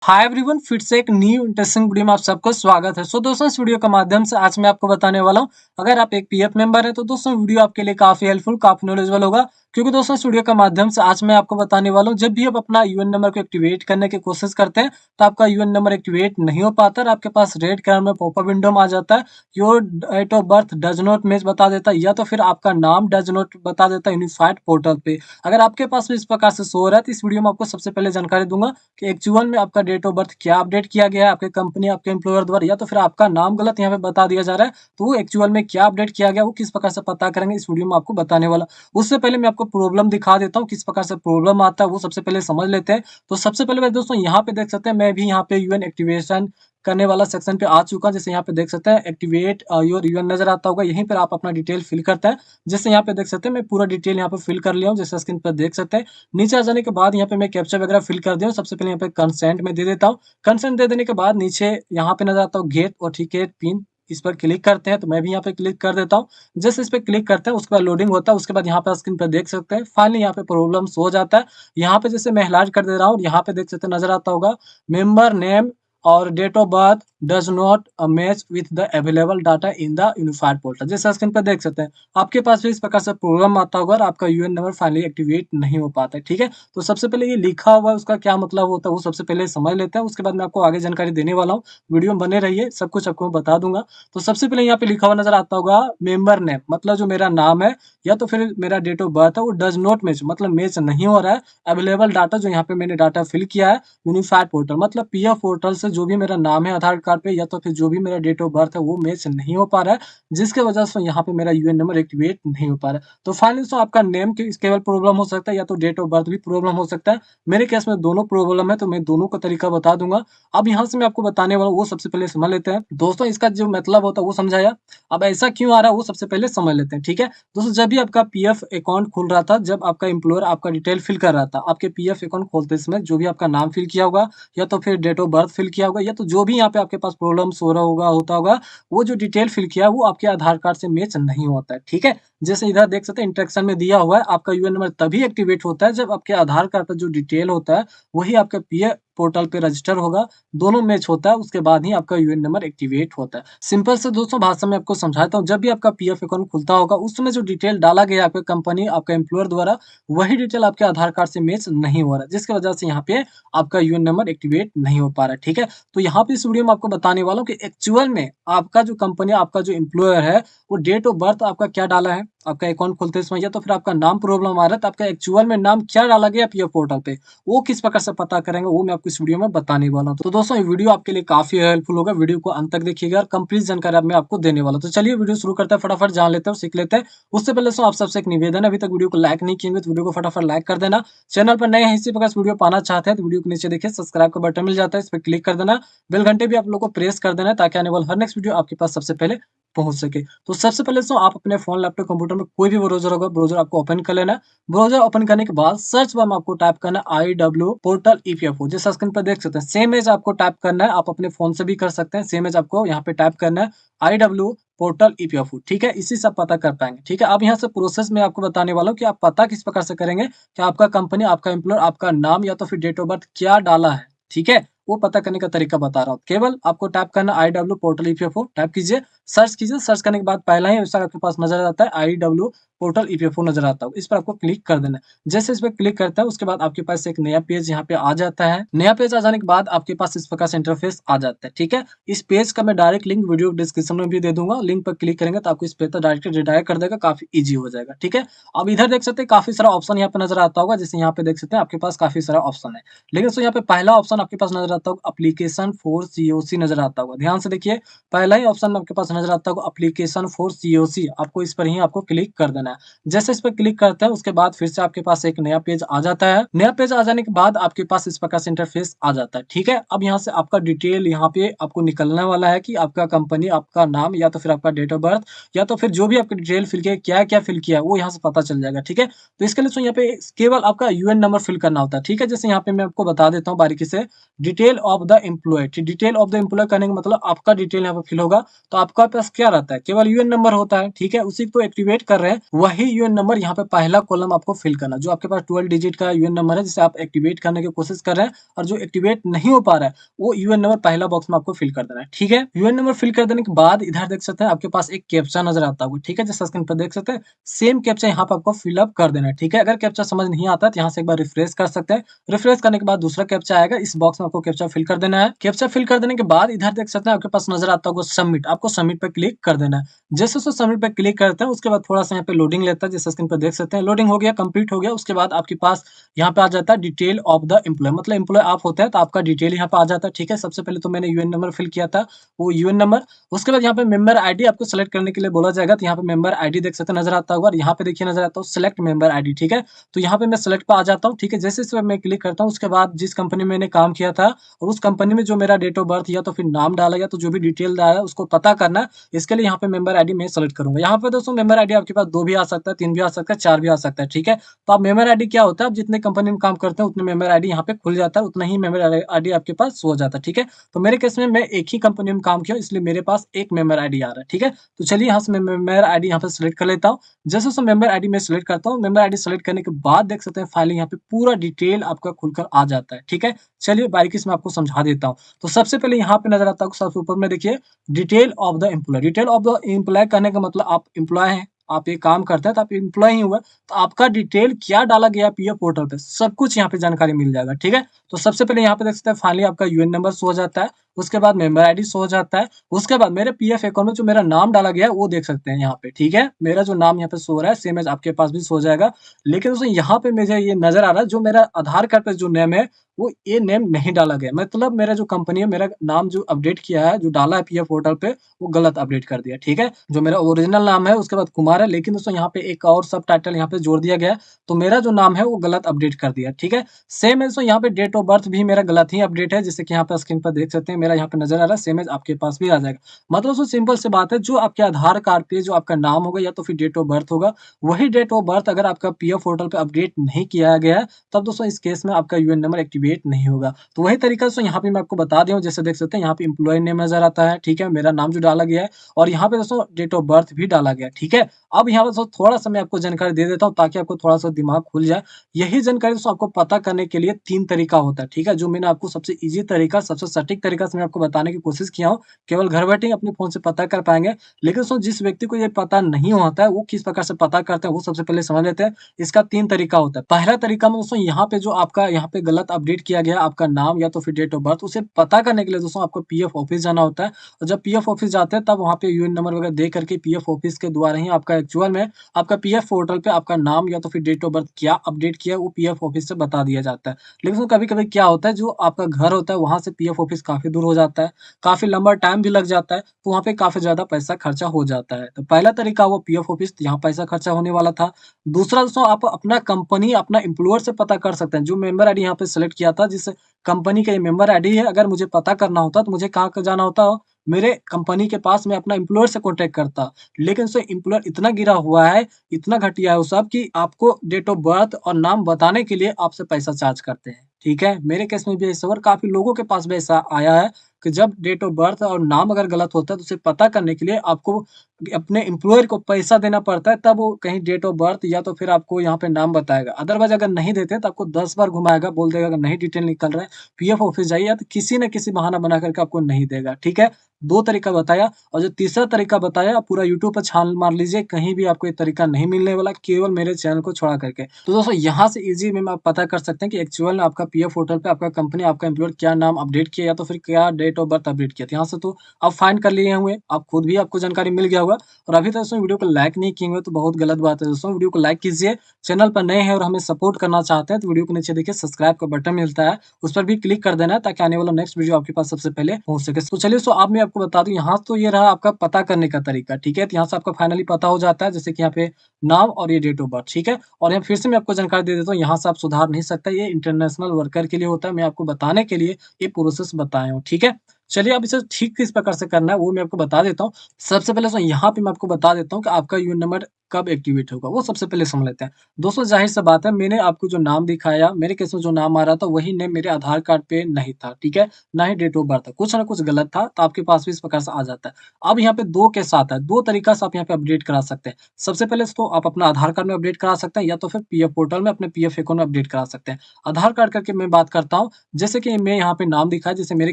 Hi everyone, फिर से एक न्यू इंटरेस्टिंग वीडियो में आप सबको स्वागत है। दोस्तों, इस वीडियो के माध्यम से आज मैं आपको बताने वाला हूं, अगर आप एक पीएफ मेंबर है तो दोस्तों वीडियो आपके लिए काफी हेल्पफुल, काफी नॉलेजेबल होगा। क्योंकि दोस्तों इस वीडियो के माध्यम से आज मैं आपको बताने वाला हूं, जब भी आप अपना यूएन नंबर को एक्टिवेट करने की कोशिश करते हैं तो आपका यूएन नंबर एक्टिवेट नहीं हो पाता और आपके पास रेड कलर में पॉपअप विंडो में आ जाता है, your date of birth does not match बता देता है, या तो फिर आपका नाम डज नॉट बता देता है यूनिफाइड पोर्टल पे। अगर आपके पास भी इस प्रकार से शो हो रहा है तो इस वीडियो में आपको सबसे पहले जानकारी दूंगा कि एक्चुअल में आपका डेट ऑफ बर्थ क्या अपडेट किया गया है आपके कंपनी, आपके एम्प्लॉयर द्वारा, या तो फिर आपका नाम गलत यहाँ पे बता दिया जा रहा है, तो वो एक्चुअल में क्या अपडेट किया गया, वो किस प्रकार से पता करेंगे इस वीडियो में आपको बताने वाला। उससे पहले मैं आपको प्रॉब्लम दिखा देता हूँ, किस प्रकार से प्रॉब्लम आता है वो सबसे पहले समझ लेते हैं। तो सबसे पहले मैं दोस्तों यहाँ पे देख सकते हैं, मैं भी यहाँ पे यूएन एक्टिवेशन करने वाला सेक्शन पे आ चुका हूं। जैसे यहाँ पे देख सकते हैं एक्टिवेट योर यूएन नजर आता होगा, यहीं पर आप अपना डिटेल फिल करते हैं। जैसे यहाँ पे देख सकते हैं मैं पूरा डिटेल यहाँ पे फिल कर लिया हूँ, जैसे स्क्रीन पर देख सकते हैं। नीचे आ जाने के बाद यहाँ पे मैं कैप्चा वगैरह फिल कर दिया हूँ। सबसे पहले यहाँ पे कंसेंट में दे देता हूँ। कंसेंट दे देने के बाद नीचे यहाँ पे नजर आता हूँ गेट ऑथेंटिकेट पिन, इस पर क्लिक करते हैं। तो मैं भी यहाँ पे क्लिक कर देता हूँ। जैसे इस पे क्लिक करते हैं उसके बाद लोडिंग होता है। उसके बाद यहाँ पे स्क्रीन पर देख सकते हैं फाइनली यहाँ पे प्रॉब्लम हो जाता है। यहाँ पे जैसे मैं हिलाइट कर दे रहा हूँ, यहाँ पे देख सकते हैं नजर आता होगा मेंबर नेम और date of birth does not match with the available data in the unified portal. जैसे स्क्रीन पर देख सकते हैं आपके पास भी इस प्रकार से प्रॉब्लम आता होगा और आपका यूएन नंबर फाइनली एक्टिवेट नहीं हो पाता है। ठीक है, तो सबसे पहले ये लिखा हुआ है उसका क्या मतलब होता है वो सबसे पहले समझ लेते हैं। उसके बाद मैं आपको आगे जानकारी देने वाला हूँ, वीडियो में बने रहिए, सब कुछ आपको मैं बता दूंगा। तो सबसे पहले यहाँ पे लिखा हुआ नजर आता होगा मेंबर नेम, मतलब जो मेरा नाम है या तो फिर मेरा डेट ऑफ बर्थ है वो डज नॉट मैच, मतलब मैच नहीं हो रहा है। अवेलेबल डाटा, जो यहाँ पे मैंने डाटा फिल किया है यूनिफाइड पोर्टल, मतलब पीएफ पोर्टल से जो भी मेरा नाम है आधार कार्ड पे, या तो फिर जो भी मेरा डेट ऑफ बर्थ है वो मैच नहीं हो पा रहा है, जिसके वजह से यहाँ पे मेरा यूएन नंबर एक्टिवेट नहीं हो पा रहा है। तो फाइनली दोस्तों आपका नेम के केवल प्रॉब्लम हो सकता है या तो डेट ऑफ बर्थ भी प्रॉब्लम हो सकता है। मेरे केस में दोनों प्रॉब्लम है, तो मैं दोनों का तरीका बता दूंगा। अब यहाँ से मैं आपको बताने वाला हूँ, वो सबसे पहले समझ लेते हैं। दोस्तों इसका जो मतलब होता है वो समझाया, अब ऐसा क्यों आ रहा है वो सबसे पहले समझ लेते हैं। ठीक है दोस्तों, जब भी आपका पीएफ अकाउंट खुल रहा था, जब आपका एम्प्लॉयर आपका डिटेल फिल कर रहा था, आपके पीएफ अकाउंट खोलते समय जो भी आपका नाम फिल किया होगा या तो फिर डेट ऑफ बर्थ फिल किया होगा, या तो जो भी यहाँ पे आपके पास प्रॉब्लम्स हो रहा होगा होता होगा, वो जो डिटेल फिल किया वो आपके आधार कार्ड से मैच नहीं होता है। ठीक है, जैसे इधर देख सकते हैं इंस्ट्रक्शन में दिया हुआ है, आपका यूएन नंबर तभी एक्टिवेट होता है जब आपके आधार कार्ड पर जो डिटेल होता है वही आपके पीएफ पोर्टल पे रजिस्टर होगा, दोनों मैच होता है, उसके बाद ही आपका यूएन नंबर एक्टिवेट होता है। सिंपल से दोस्तों भाषा में आपको समझाता हूँ, जब भी आपका पीएफ अकाउंट खुलता होगा उस समय जो डिटेल डाला गया आपके कंपनी, आपका एम्प्लॉयर द्वारा, वही डिटेल आपके आधार कार्ड से मैच नहीं हो रहा है, जिसकी वजह से यहाँ पे आपका यूएन नंबर एक्टिवेट नहीं हो पा रहा है। ठीक है, तो यहाँ पे इस वीडियो में आपको बताने वाला हूँ कि एक्चुअल में आपका जो कंपनी, आपका जो एम्प्लॉयर है, वो डेट ऑफ बर्थ आपका क्या डाला है आपका अकाउंट खोलते समय, या तो फिर आपका नाम प्रॉब्लम आ रहा है तो आपका एक्चुअल में नाम क्या डाला गया पीएफ पोर्टल पे, वो किस प्रकार से पता करेंगे वो मैं आपको इस वीडियो में बताने वाला हूँ। तो दोस्तों ये वीडियो आपके लिए काफी हेल्पफुल होगा, वीडियो को अंत तक देखिएगा और कंप्लीट जानकारी मैं आपको देने वाला हूँ। तो चलिए वीडियो शुरू करते हैं, फटाफट जान लेते हैं और सीख लेते हैं। उससे पहले आप सबसे एक निवेदन है, अभी तक वीडियो को लाइक नहीं किए तो वीडियो को फटाफट लाइक कर देना। चैनल पर नए हैं इसी प्रकार वीडियो पाना चाहते हैं तो वीडियो के नीचे देखिए सब्सक्राइब का बटन मिल जाता है, इस पर क्लिक कर देना। बेल घंटे भी आप लोग को प्रेस कर देना ताकि आने वाला हर नेक्स्ट वीडियो आपके पास सबसे पहले पहुंच सके। तो सबसे पहले आप अपने फोन, लैपटॉप, कंप्यूटर में कोई भी ब्राउजर होगा, ब्राउजर आपको ओपन कर लेना है। ब्राउजर ओपन करने के बाद सर्च बार में आपको टाइप करना है IW पोर्टल ईपीएफओ, जैसा स्क्रीन पर देख सकते हैं। सेम एज आपको टाइप करना है, आप अपने फोन से भी कर सकते हैं। सेम एज आपको यहाँ पे टाइप करना है IW पोर्टल ईपीएफओ। ठीक है, इसी से आप पता कर पाएंगे। ठीक है, अब यहाँ से प्रोसेस में आपको बताने वाला हूँ कि आप पता किस प्रकार से करेंगे कि आपका कंपनी, आपका एम्प्लॉयर, आपका नाम या तो फिर डेट ऑफ बर्थ क्या डाला है। ठीक है, वो पता करने का तरीका बता रहा हूँ। केवल आपको टाइप करना IW पोर्टल ईपीएफओ, टाइप कीजिए, सर्च कीजिए। सर्च करने के बाद पहला ही वेबसाइट आपके पास नजर आता है IW पोर्टल ईपीएफओ नजर आता है, इस पर आपको क्लिक कर देना है। जैसे इस पर क्लिक करता है उसके बाद आपके पास एक नया पेज यहाँ पे आ जाता है। नया पेज आ जाने के बाद आपके पास इस प्रकार से इंटरफेस आ जाता है। ठीक है, इस पेज का मैं डायरेक्ट लिंक वीडियो डिस्क्रिप्शन में भी दे दूंगा, लिंक पर क्लिक करेंगे तो आपको इस पेज पर डायरेक्ट रिडायरेक्ट कर देगा, काफी ईजी हो जाएगा। ठीक है, अब इधर देख सकते हैं काफी सारा ऑप्शन यहाँ पे नजर आता होगा, जैसे यहाँ पे देख सकते हैं आपके पास काफी सारा ऑप्शन है। लेकिन यहाँ पे पहला ऑप्शन आपके पास नजर आता होगा एप्लीकेशन फॉर सीओसी नजर आता होगा। ध्यान से देखिए, पहला ही ऑप्शन आपके पास नजर आता होगा एप्लीकेशन फॉर सीओसी, आपको इस पर ही आपको क्लिक कर देना है। जैसे इस पर क्लिक करते हैं उसके बाद फिर से आपके पास एक नया पेज आ जाता है। नया पेज आ जाने के बाद आपके पास इस प्रकार से इंटरफेस आ जाता है। ठीक है, अब यहाँ से आपका डिटेल यहाँ पे आपको निकलने वाला है कि आपका कंपनी, आपका नाम या तो फिर आपका डेट ऑफ बर्थ या तो फिर जो भी आपका डिटेल फिल किया, क्या क्या फिल किया वो यहाँ से पता चल जाएगा। ठीक है, तो इसके लिए यहाँ पे केवल आपका यूएन नंबर फिल करना होता है। ठीक है, जैसे यहाँ पे मैं आपको बता देता हूँ बारीकी से, detail of the employee. Detail of the employee करने का मतलब आपका डिटेल यहाँ पे फिल होगा, तो आपका पास क्या रहता है, केवल यूएन नंबर होता है। ठीक है, उसी को एक्टिवेट कर रहे हैं, वही यूएन नंबर यहाँ पे पहला कॉलम आपको फिल करना है। जो आपके पास 12 डिजिट का यूएन नंबर है जिसे आप एक्टिवेट करने की कोशिश कर रहे हैं और जो एक्टिवेट नहीं हो पा रहा है, वो यूएन नंबर पहला बॉक्स में आपको फिल कर देना है, ठीक है? यूएन नंबर फिल कर देने के बाद इधर देख सकते हैं आपके पास एक कैप्चा नज़र आता होगा, ठीक है? जैसा स्क्रीन पर देख सकते हैं, सेम कैप्चा यहाँ पे आपको फिल अप कर देना है, ठीक है? अगर कैप्चा समझ नहीं आता है तो यहाँ से एक बार रिफ्रेश कर सकते हैं। रिफ्रेश करने के बाद दूसरा कैप्चा आएगा, इस बॉक्स में आपको कैप्चा फिल कर देना है। कैप्चा फिल कर देने के बाद इधर देख सकते हैं आपके पास नज़र आता होगा सबमिट, आपको सबमिट पे क्लिक कर देना है। जैसे उसको सबमिट पे क्लिक करते हैं उसके बाद थोड़ा-सा यहाँ पे लोडिंग लेता है, जैसे स्क्रीन पे देख सकते हैं। लोडिंग हो गया, कंप्लीट हो गया, उसके बाद आपके पास यहाँ पे आ जाता है डिटेल ऑफ द एम्प्लॉयी, मतलब एम्प्लॉयी आप होते हैं तो आपका डिटेल यहाँ पे आ जाता है, ठीक है? सबसे पहले तो मैंने यूएन नंबर फिल किया था, वो यूएन नंबर। उसके बाद यहाँ पे मेंबर आईडी आपको सेलेक्ट करने के लिए बोला जाएगा, तो यहाँ पे मेंबर आईडी देख सकते हैं नज़र आता होगा और यहाँ पे देखिए नज़र आता हो सेलेक्ट मेंबर आईडी, ठीक है? तो यहाँ पे मैं सेलेक्ट पे आ जाता हूँ, ठीक है? जैसे इस पे मैं क्लिक करता हूँ उसके बाद जिस कंपनी में मैंने काम किया था और उस कंपनी में जो मेरा डेट ऑफ बर्थ या तो फिर नाम डाला गया, तो जो भी डिटेल डाला है उसको पता करना है। इसके लिए यहाँ पे मेंबर आईडी मैं सेलेक्ट करूँगा। यहाँ पे दोस्तों मेंबर आईडी आपके पास 2 भी आ सकता है, 3 भी आ सकता है, 4 भी आ सकता है, ठीक है? तो आप मेंबर आईडी क्या होता है, आप जितने कंपनी में काम करते हैं उतने मेंबर आईडी यहाँ पे खुल जाता है, उतना ही मेंबर आईडी आपके पास शो हो जाता है, ठीक है? तो मेरे केस में मैं एक ही कंपनी में काम किया इसलिए मेरे पास एक मेंबर आईडी आ रहा है, ठीक है? तो चलिए यहाँ से मैं मेंबर आईडी यहाँ पे सेलेक्ट कर लेता हूँ। जैसे उसमें मेंबर आईडी मैं सेलेक्ट करता हूँ, मेंबर आईडी सेलेक्ट करने के बाद देख सकते हैं फाइल यहाँ पे पूरा डिटेल आपका खुलकर आ जाता है, ठीक है? चलिए बारीकी से मैं आपको समझा देता हूँ। तो सबसे पहले यहाँ पे नज़र आता है सबसे ऊपर में देखिए detail of the employee. Detail of the employee करने का मतलब आप एम्प्लॉयी हैं, आप ये काम करते हैं तो आप एम्प्लॉयी ही हुए, तो आपका डिटेल क्या डाला गया है पीएफ पोर्टल पे, सब कुछ यहाँ पे जानकारी मिल जाएगा, ठीक है? तो सबसे पहले यहाँ पे देख सकते हैं फाइनली आपका यूएन नंबर शो हो जाता है, उसके बाद मेंबर आईडी शो हो जाता है, उसके बाद मेरे पीएफ अकाउंट में जो मेरा नाम डाला गया है वो देख सकते हैं यहाँ पे, ठीक है? मेरा जो नाम यहाँ पे शो हो रहा है सेम एज़ आपके पास भी शो हो जाएगा। लेकिन दोस्तों यहाँ पे मुझे ये नज़र आ रहा है जो मेरा आधार कार्ड पे जो नेम है, वो ये नेम नहीं डाला गया। मतलब मेरा जो कंपनी है, मेरा नाम जो अपडेट किया है, जो डाला है पीएफ पोर्टल पे, वो गलत अपडेट कर दिया, ठीक है? जो मेरा ओरिजिनल नाम है उसके बाद कुमार है, लेकिन दोस्तों यहाँ पे एक और सब टाइटल यहाँ पे जोड़ दिया गया है, तो मेरा जो नाम है वो गलत अपडेट कर दिया, ठीक है? सेम है दोस्तों यहाँ पे डेट ऑफ बर्थ भी मेरा गलत ही अपडेट है, जैसे कि यहाँ पे स्क्रीन पर देख सकते हैं, मेरा यहाँ पे नज़र आ रहा है, सेम एज़ आपके पास भी आ जाएगा। मतलब दोस्तों सिंपल सी बात है, जो आपके आधार कार्ड पे जो आपका नाम होगा या तो फिर डेट ऑफ बर्थ होगा, वही डेट ऑफ बर्थ अगर आपका पीएफ पोर्टल पे अपडेट नहीं किया गया है, तब दोस्तों इस केस में आपका यूएन नंबर एक्टिवेट नहीं होगा। तो वही तरीका दोस्तों यहाँ पे मैं आपको बता दिया हूँ, जैसे देख सकते हैं यहाँ पे एम्प्लॉयी नेम नज़र आता है, ठीक है? मेरा नाम जो डाला गया है और यहाँ पे दोस्तों डेट ऑफ बर्थ भी डाला गया है, ठीक है? अब यहाँ पे दोस्तों थोड़ा-सा मैं आपको जानकारी दे देता हूँ ताकि आपको थोड़ा-सा दिमाग खुल जाए। यही जानकारी दोस्तों आपको पता करने के लिए 3 तरीका होता है, ठीक है? जो मैंने आपको सबसे ईज़ी तरीका, सबसे सटीक तरीका से मैं आपको बताने की कोशिश किया हूँ। केवल घर बैठे ही अपने फ़ोन से पता कर पाएँगे। लेकिन दोस्तों जिस व्यक्ति को ये पता नहीं होता है, वो किस प्रकार से पता करते हैं, वो सबसे पहले समझ लेते हैं। इसका 3 तरीका होता है। पहला तरीका में दोस्तों यहाँ पे जो आपका यहाँ पे गलत अपडेट किया गया है, आपका नाम या तो फिर डेट ऑफ बर्थ, उसे पता करने के लिए दोस्तों आपको पीएफ ऑफिस जाना होता है और जब पीएफ ऑफिस जाते हैं तब वहाँ पे यूएन नंबर वगैरह दे करके पीएफ ऑफिस के द्वारा ही आपका एक्चुअल में आपका पीएफ पोर्टल पे आपका नाम या तो फिर डेट ऑफ बर्थ क्या अपडेट किया है, वो पीएफ ऑफिस से बता दिया जाता है। लेकिन कभी-कभी क्या होता है, जो आपका घर होता है वहाँ से पीएफ ऑफिस काफ़ी दूर हो जाता है, काफ़ी लंबा टाइम भी लग जाता है, तो वहाँ पे काफ़ी ज़्यादा पैसा खर्चा हो जाता है। तो पहला तरीका वो पीएफ ऑफिस, यहाँ पैसा खर्चा होने वाला था। दूसरा दोस्तों आप अपना कंपनी, अपना एम्प्लॉयर से पता कर सकते हैं। जो मेंबर आईडी यहाँ पे सेलेक्ट किया था, जिस कंपनी का ये मेंबर आईडी है, अगर मुझे पता करना होता तो मुझे कहाँ क जाना होता? मेरे कंपनी के पास, मैं अपना एम्प्लॉयर से कॉन्टैक्ट करता। लेकिन उससे एम्प्लॉयर इतना गिरा हुआ है, इतना घटिया है वो सब कि आपको डेट ऑफ बर्थ और नाम बताने के लिए आपसे पैसा चार्ज करते हैं, ठीक है? मेरे केस में भी ऐसा हुआ और काफ़ी लोगों के पास भी ऐसा आया है कि जब डेट ऑफ बर्थ और नाम अगर गलत होता है तो उसे पता करने के लिए आपको अपने एम्प्लॉयर को पैसा देना पड़ता है, तब वो कहीं डेट ऑफ बर्थ या तो फिर आपको यहाँ पे नाम बताएगा। अदरवाइज़ अगर नहीं देते तो आपको 10 बार घुमाएगा, बोल देगा अगर नहीं डिटेल निकल रहा है, पीएफ ऑफिस जाइए, तो किसी न किसी बहाना बना करके आपको नहीं देगा, ठीक है? 2 तरीका बताया और जो तीसरा तरीका बताया, आप पूरा यूट्यूब पे छान मार लीजिए, कहीं भी आपको ये तरीका नहीं मिलने वाला, केवल मेरे चैनल को छोड़ा करके। तो दोस्तों यहाँ से ईज़ी वे में आप पता कर सकते हैं कि एक्चुअल में आपका पीएफ पोर्टल पे आपका कंपनी, आपका एम्प्लॉयर क्या नाम अपडेट किया या तो फिर क्या डेट ऑफ बर्थ अपडेट किया। तो यहाँ से तो आप फाइंड कर लिए होंगे, आप खुद भी, आपको जानकारी मिल गया होगा। और अभी तक दोस्तों वीडियो को लाइक नहीं किए होंगे तो बहुत गलत बात है दोस्तों। वीडियो को लाइक कीजिए, चैनल पर नए हैं और हमें सपोर्ट करना चाहते हैं तो वीडियो के नीचे देखिए सब्सक्राइब का बटन मिलता है, उस पर भी क्लिक कर देना है ताकि आने वाला नेक्स्ट वीडियो आपके पास सबसे पहले पहुँच सके। तो चलिए अब मैं आपको बता दूँ, यहाँ तो ये रहा आपका पता करने का तरीका, ठीक है? तो यहाँ से आपका फाइनली पता हो जाता है, जैसे कि यहाँ पे नाम और ये डेट ऑफ बर्थ, ठीक है? और यहाँ फिर से मैं आपको जानकारी दे देता हूँ, यहाँ से आप सुधार नहीं सकते, ये इंटरनेशनल वर्कर के लिए होता है, मैं आपको बताने के लिए ये प्रोसेस बताया हूँ, ठीक है? चलिए अब इसे ठीक किस प्रकार से करना है वो मैं आपको बता देता हूँ। सबसे पहले तो यहाँ पे मैं आपको बता देता हूँ कि आपका यूएन नंबर कब एक्टिवेट होगा, वो सबसे पहले समझ लेते हैं। दोस्तों ज़ाहिर-सी बात है, मैंने आपको जो नाम दिखाया, मेरे केस में जो नाम आ रहा था वही नेम मेरे आधार कार्ड पे नहीं था, ठीक है? ना ही डेट ऑफ बर्थ था, कुछ ना कुछ गलत था, तो आपके पास भी इस प्रकार से आ जाता है। अब यहाँ पे 2 के साथ है, 2 तरीका से आप यहाँ पे अपडेट करा सकते हैं। सबसे पहले तो आप अपना आधार कार्ड में अपडेट करा सकते हैं या तो फिर पीएफ पोर्टल में अपने पीएफ अकाउंट में अपडेट करा सकते हैं। आधार कार्ड करके मैं बात करता हूँ, जैसे कि मैं यहाँ पे नाम दिखाया, जैसे मेरे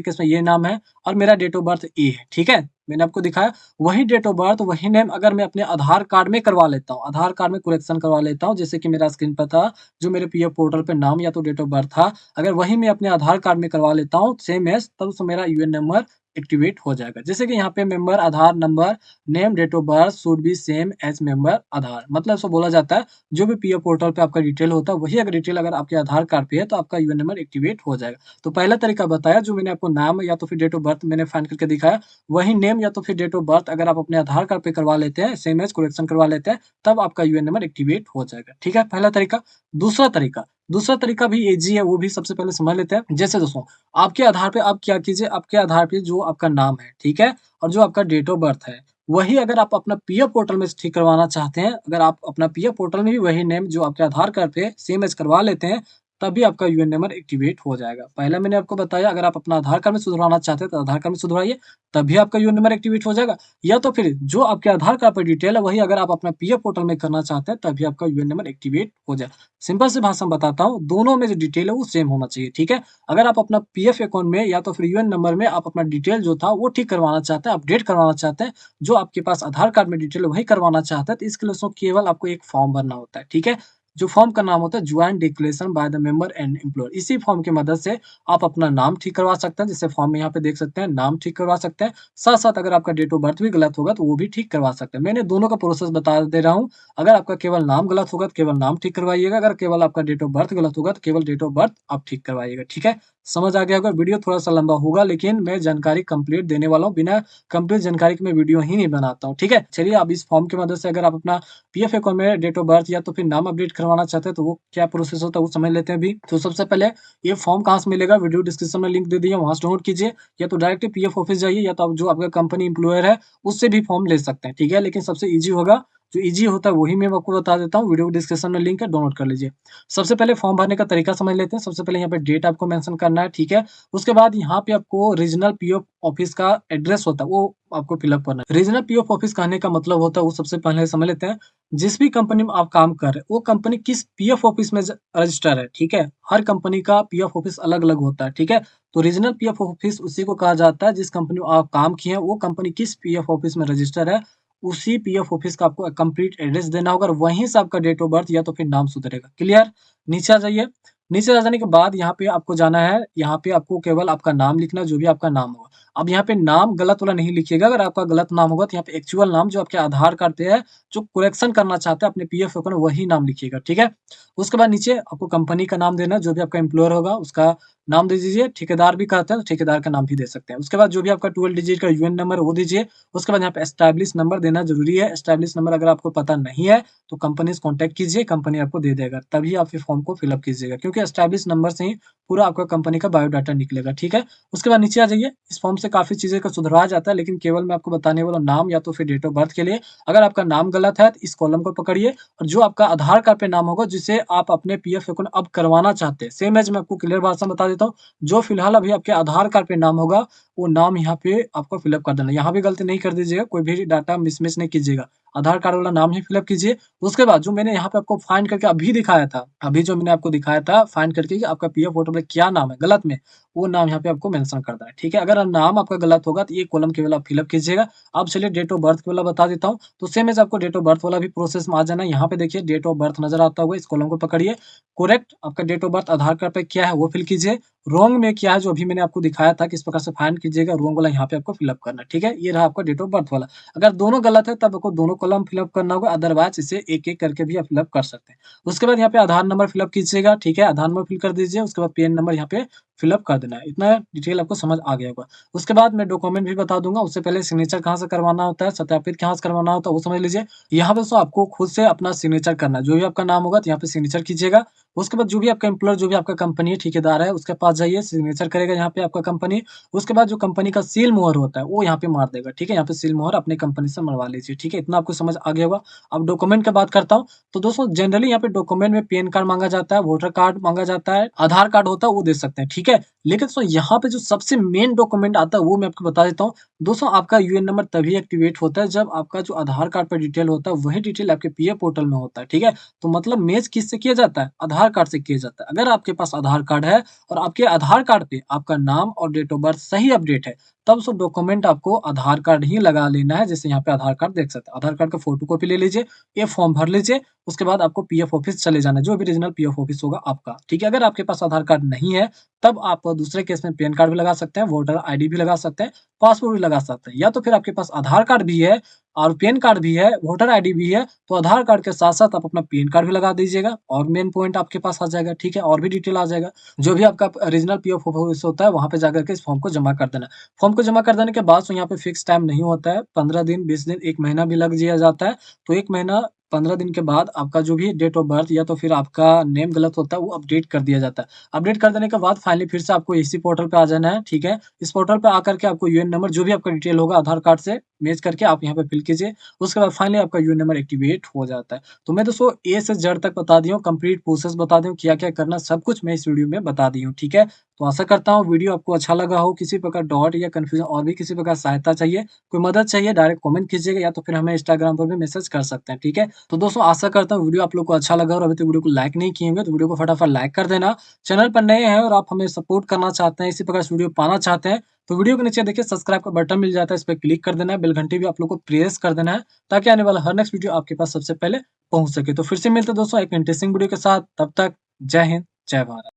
केस में ये नाम है और मेरा डेट ऑफ बर्थ ये है, ठीक है? मैंने आपको दिखाया, वही डेट ऑफ बर्थ, वही नेम अगर मैं अपने आधार कार्ड में करवा लेता हूँ, आधार कार्ड में करेक्शन करवा लेता हूँ, जैसे कि मेरा स्क्रीन पर था, जो मेरे पीएफ पोर्टल पे नाम या तो डेट ऑफ बर्थ था, अगर वही मैं अपने आधार कार्ड में करवा लेता हूँ, सेम एज़, तब से मेरा यूएन नंबर एक्टिवेट हो जाएगा। जैसे कि यहाँ पे member Aadhaar number, name, date of birth should be same as member Aadhaar. मतलब इसको बोला जाता है, जो भी पीएफ पोर्टल पे आपका डिटेल होता है, वही अगर डिटेल अगर आपके आधार कार्ड पे है, तो आपका यूएन नंबर एक्टिवेट हो जाएगा। तो पहला तरीका बताया, जो मैंने आपको नाम या तो फिर डेट ऑफ बर्थ मैंने फाइंड करके दिखाया, वही नेम या तो फिर डेट ऑफ बर्थ अगर आप अपने आधार कार्ड पे करवा लेते हैं, सेम एज़ करेक्शन करवा लेते हैं, तब आपका यूएन नंबर एक्टिवेट हो जाएगा। ठीक है, पहला तरीका। दूसरा तरीका भी ईज़ी है, वो भी सबसे पहले समझ लेते हैं। जैसे दोस्तों, आपके आधार पे आप क्या कीजिए, आपके आधार पे जो आपका नाम है, ठीक है? और जो आपका डेट ऑफ बर्थ है, वही अगर आप अपना पीएफ पोर्टल में से ठीक करवाना चाहते हैं, अगर आप अपना पीएफ पोर्टल में भी वही नेम जो आपके आधार कार्ड पे सेम एज़ करवा लेते हैं, तभी आपका यूएन नंबर एक्टिवेट हो जाएगा। पहला मैंने आपको बताया, अगर आप अपना आधार कार्ड में सुधरवाना चाहते हैं, तो आधार कार्ड में सुधरवाइए, तभी आपका यूएन नंबर एक्टिवेट हो जाएगा। या तो फिर जो आपके आधार कार्ड पे डिटेल है, वही अगर आप अपना पीएफ पोर्टल में करना चाहते हैं, तभी आपका यूएन नंबर एक्टिवेट हो जाए। सिंपल सी भाषा में बताता हूँ, दोनों में जो डिटेल है वो सेम होना चाहिए, ठीक है? अगर आप अपना पीएफ अकाउंट में या तो फिर यूएन नंबर में आप अपना डिटेल जो था वो ठीक करवाना चाहते हैं, अपडेट करवाना चाहते हैं, जो आपके पास आधार कार्ड में डिटेल है वही करवाना चाहते हैं, तो इसके लिए दोस्तों केवल आपको एक फॉर्म भरना होता है, ठीक है? जो फॉर्म का नाम होता है joint declaration by the member and employer. इसी फॉर्म की मदद से आप अपना नाम ठीक करवा सकते हैं, जैसे फॉर्म में यहाँ पे देख सकते हैं, नाम ठीक करवा सकते हैं। साथ-साथ अगर आपका डेट ऑफ बर्थ भी गलत होगा, तो वो भी ठीक करवा सकते हैं। मैंने दोनों का प्रोसेस बता दे रहा हूँ। अगर आपका केवल नाम गलत होगा, तो केवल नाम ठीक करवाइएगा। अगर केवल आपका डेट ऑफ बर्थ गलत होगा, तो केवल डेट ऑफ बर्थ आप ठीक करवाइएगा, ठीक है? समझ आ गया होगा। वीडियो थोड़ा-सा लंबा होगा, लेकिन मैं जानकारी कंप्लीट देने वाला हूँ। बिना कंप्लीट जानकारी के मैं वीडियो ही नहीं बनाता हूँ, ठीक है? चलिए, अब इस फॉर्म की मदद से अगर आप अपना पीएफ अकाउंट में डेट ऑफ बर्थ या तो फिर नाम अपडेट करवाना चाहते हैं, तो वो क्या प्रोसेस होता है, वो समझ लेते हैं अभी। तो सबसे पहले ये फॉर्म कहाँ से मिलेगा? वीडियो डिस्क्रिप्शन में लिंक दे दिया, वहाँ से डाउनलोड कीजिए, या तो डायरेक्ट पीएफ ऑफिस जाइए, या तो आप जो आपका कंपनी एम्प्लॉयर है, उससे भी फॉर्म ले सकते हैं, ठीक है? लेकिन सबसे ईज़ी होगा, जो ईज़ी होता है वही मैं आपको बता देता हूँ। वीडियो डिस्क्रिप्शन में लिंक है, डाउनलोड कर लीजिए। सबसे पहले फॉर्म भरने का तरीका समझ लेते हैं। सबसे पहले यहाँ पे डेट आपको मेंशन करना है, ठीक है? उसके बाद यहाँ पे आपको रीजनल पीओ ऑफिस का एड्रेस होता है, वो आपको फिलअप करना है। रीजनल पीओ ऑफिस कहने का मतलब होता है, वो सबसे पहले समझ लेते हैं। जिस भी कंपनी में आप काम कर रहे हैं, वो कंपनी किस पीएफ ऑफिस में रजिस्टर है, ठीक है? हर कंपनी का पीएफ ऑफिस अलग-अलग होता है, ठीक है? तो रीजनल पीएफ ऑफिस उसी को कहा जाता है, जिस कंपनी में आप काम किए हैं, वो कंपनी किस पीएफ ऑफिस में रजिस्टर है, उसी पीएफ ऑफिस का आपको कंप्लीट एड्रेस देना होगा, और वहीं से आपका डेट ऑफ बर्थ या तो फिर नाम सुधरेगा। क्लियर? नीचे आ जाइए। नीचे आ जाने के बाद यहाँ पे आपको जाना है, यहाँ पे आपको केवल आपका नाम लिखना है, जो भी आपका नाम होगा। अब यहाँ पे नाम गलत वाला नहीं लिखिएगा, अगर आपका गलत नाम होगा, तो यहाँ पे एक्चुअल नाम जो आपके आधार कार्ड पे है, जो करेक्शन करना चाहते हैं अपने पीएफ अकाउंट में, वही नाम लिखिएगा, ठीक है? उसके बाद नीचे आपको कंपनी का नाम देना है, जो भी आपका एम्प्लॉयर होगा, उसका नाम दे दीजिए। ठेकेदार भी कहते हैं, तो ठेकेदार का नाम भी दे सकते हैं। उसके बाद जो भी आपका 12 डिजिट का यूएन नंबर है, वो दीजिए। उसके बाद यहाँ पे एस्टेब्लिश नंबर देना ज़रूरी है। एस्टेब्लिश नंबर अगर आपको पता नहीं है, तो कंपनी से कॉन्टैक्ट कीजिए, कंपनी आपको दे देगा। तभी आप ये फॉर्म को फिल अप कीजिएगा, क्योंकि एस्टेब्लिश नंबर से ही पूरा आपका कंपनी का बायोडाटा निकलेगा, ठीक है? उसके बाद नीचे आ जाइए। इस फॉर्म से काफ़ी चीज़ें का सुधरवाया जाता है, लेकिन केवल मैं आपको बताने वाला हूँ नाम या तो फिर डेट ऑफ बर्थ के लिए। अगर आपका नाम गलत है, तो इस कॉलम को पकड़िए, और जो आपका आधार कार्ड पे नाम होगा, जिसे आप अपने पीएफ अकाउंट अब करवाना चाहते हैं, सेम एज़ मैं आपको क्लियर भाषा में बता देता हूँ। जो फिलहाल अभी आपके आधार कार्ड पे नाम होगा, वो नाम यहाँ पे आपको फिल अप कर देना है। यहाँ भी गलती नहीं कर दीजिएगा, कोई भी डाटा मिसमैच नहीं कीजिएगा। आधार कार्ड वाला नाम ही फिल अप कीजिए। उसके बाद जो मैंने यहाँ पे आपको फाइंड करके अभी दिखाया था, अभी जो मैंने आपको दिखाया था फाइंड करके कि आपका पीएफ फोटो में क्या नाम है गलत में, वो नाम यहाँ पे आपको मेंशन करना है, ठीक है? अगर नाम आपका गलत होगा, तो ये कॉलम केवल आप फिल अप कीजिएगा। अब चलिए डेट ऑफ बर्थ वाला बता देता हूँ। तो सेम एज़ आपको डेट ऑफ बर्थ वाला भी प्रोसेस में आ जाना है। यहाँ पे देखिए डेट ऑफ बर्थ नज़र आता होगा, इस कॉलम को पकड़िए। करेक्ट आपका date of birth Aadhaar card पे क्या है, वो फिल कीजिए। रॉन्ग में क्या है, जो अभी मैंने आपको दिखाया था किस प्रकार से फाइंड कीजिएगा, रॉन्ग वाला यहाँ पे आपको फिल अप करना है, ठीक है? ये रहा आपका डेट ऑफ बर्थ वाला। अगर दोनों गलत है, तब आपको दोनों कॉलम फिल अप करना होगा, अदरवाइज़ इसे एक-एक करके भी आप फिल अप कर सकते हैं। उसके बाद यहाँ पे आधार नंबर फिल अप कीजिएगा, ठीक है? आधार नंबर फिल कर दीजिए, उसके बाद पैन नंबर यहाँ पे फिलअप कर देना है। इतना डिटेल आपको समझ आ गया होगा। उसके बाद मैं डॉक्यूमेंट भी बता दूँगा, उससे पहले सिग्नेचर कहाँ से करवाना होता है, सत्यापित कहाँ से करवाना होता है वो समझ लीजिए। यहाँ पे दोस्तों आपको खुद से अपना सिग्नेचर करना है, जो भी आपका नाम होगा तो यहाँ पे सिग्नेचर कीजिएगा। उसके बाद जो भी आपका एम्प्लॉयर, जो भी आपका कंपनी है, ठेकेदार है, उसके पास जाइए, सिग्नेचर करेगा यहाँ पे आपका कंपनी। उसके बाद जो कंपनी का सील मोहर होता है, वो यहाँ पे मार देगा, ठीक है? यहाँ पे सील मोहर अपनी कंपनी से मरवा लीजिए, ठीक है? इतना आपको समझ आ गया होगा। अब डॉक्यूमेंट की बात करता हूँ, तो दोस्तों जनरली यहाँ पे डॉक्यूमेंट में पैन कार्ड माँगा जाता है, वोटर कार्ड माँगा जाता है, आधार कार्ड होता है वो दे सकते हैं, ठीक है? लेकिन दोस्तों यहाँ पे जो सबसे मेन डॉक्यूमेंट आता है वो मैं आपको बता देता हूँ। दोस्तों आपका यूएन नंबर तभी एक्टिवेट होता है जब आपका जो आधार कार्ड पे डिटेल होता है वही डिटेल आपके पीएफ पोर्टल में होता है, ठीक है? तो मतलब मैच किससे किया जाता है? आधार कार्ड से किया जाता है। अगर आपके पास आधार कार्ड है और आपके आधार कार्ड पे आपका नाम और डेट ऑफ बर्थ सही अपडेट है, तब सब डॉक्यूमेंट आपको आधार कार्ड ही लगा लेना है। जैसे यहाँ पे आधार कार्ड देख सकते हैं। आधार कार्ड का फोटोकॉपी ले लीजिए, ये फॉर्म भर लीजिए, उसके बाद आपको पीएफ ऑफिस चले जाना है, जो भी रीजनल पीएफ ऑफिस होगा आपका, ठीक है? अगर आपके पास आधार कार्ड नहीं है, तब आप दूसरे केस में पैन कार्ड भी लगा सकते हैं, वोटर आईडी भी लगा सकते हैं, पासपोर्ट भी लगा सकते हैं। या तो फिर आपके पास आधार कार्ड भी है और पैन कार्ड भी है, वोटर आईडी भी है, तो आधार कार्ड के साथ-साथ आप अपना पैन कार्ड भी लगा दीजिएगा और मेन पॉइंट आपके पास आ जाएगा, ठीक है? और भी डिटेल आ जाएगा। जो भी आपका रीजनल पीएफ ऑफिस होता है, वहाँ पे जाकर के इस फॉर्म को जमा कर देना है। फॉर्म को जमा कर देने के बाद तो यहाँ पे फिक्स टाइम नहीं होता है, 15 दिन, 20 दिन, 1 महीना भी लग जिया जाता है। तो 1 महीना 15 दिन के बाद आपका जो भी डेट ऑफ बर्थ या तो फिर आपका नेम गलत होता है, वो अपडेट कर दिया जाता है। अपडेट कर देने के बाद फाइनली फिर से आपको इसी पोर्टल पे आ जाना है, ठीक है? इस पोर्टल पे आकर के आपको यूएन नंबर, जो भी आपका डिटेल होगा आधार कार्ड से मैच करके आप यहाँ पे फिल कीजिए। उसके बाद फाइनली आपका यूएन नंबर एक्टिवेट हो जाता है। तो मैं दोस्तों ए से जेड तक बता दिया हूँ, कंप्लीट प्रोसेस बता दिया हूँ, क्या-क्या करना सब कुछ मैं इस वीडियो में बता दी हूँ, ठीक है? तो आशा करता हूँ वीडियो आपको अच्छा लगा हो। किसी प्रकार डाउट या कन्फ्यूजन और भी किसी प्रकार सहायता चाहिए, कोई मदद चाहिए, डायरेक्ट कमेंट कीजिएगा या तो फिर हमें इंस्टाग्राम पर भी मैसेज कर सकते हैं, ठीक है? तो दोस्तों आशा करता हूँ वीडियो आप लोग को अच्छा लगा और अभी तक वीडियो को लाइक नहीं किए होंगे तो वीडियो को फटाफट लाइक कर देना। चैनल पर नए हैं और आप हमें सपोर्ट करना चाहते हैं, इसी प्रकार से वीडियो पाना चाहते हैं, तो वीडियो के नीचे देखिए सब्सक्राइब का बटन मिल जाता है, इस पे क्लिक कर देना है, बेल घंटी भी आप लोग को प्रेस कर देना है, ताकि आने वाला हर नेक्स्ट वीडियो आपके पास सबसे पहले पहुँच सके। तो फिर से मिलते हैं दोस्तों एक इंटरेस्टिंग वीडियो के साथ, तब तक जय हिंद, जय भारत।